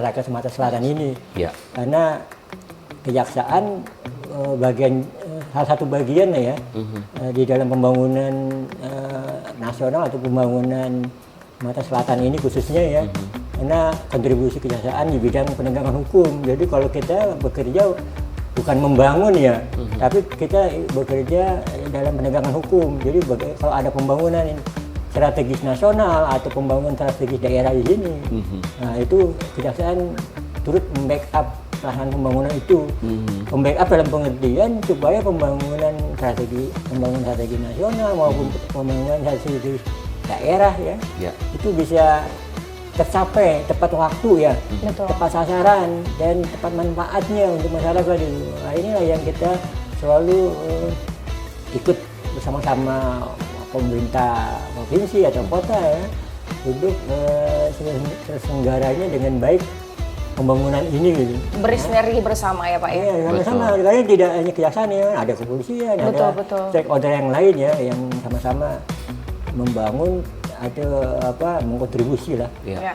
masyarakat Sumatera Selatan ini. Ya. Karena kejaksaan salah satu bagian ya di dalam pembangunan nasional atau pembangunan Sumatera Selatan ini khususnya ya. Karena kontribusi kejaksaan di bidang penegakan hukum. Jadi kalau kita bekerja bukan membangun ya, tapi kita bekerja dalam penegakan hukum. Jadi kalau ada pembangunan strategis nasional atau pembangunan strategis daerah di sini, nah itu kejaksaan turut membackup pelaksanaan pembangunan itu, membackup dalam pengertian supaya pembangunan strategi nasional maupun pembangunan strategi daerah ya, itu bisa tercapai tepat waktu ya, tepat sasaran dan tepat manfaatnya untuk masyarakat itu. Nah, inilah yang kita selalu ikut bersama-sama pemerintah provinsi atau kota ya untuk terselenggaranya dengan baik pembangunan ini gitu. Bersinergi bersama ya Pak ya. Iya, sama-sama. Karena tidak hanya kejaksaan ya, ada kepolisian, ada stakeholder yang lain ya yang sama-sama membangun atau mengkontribusi lah. Ya.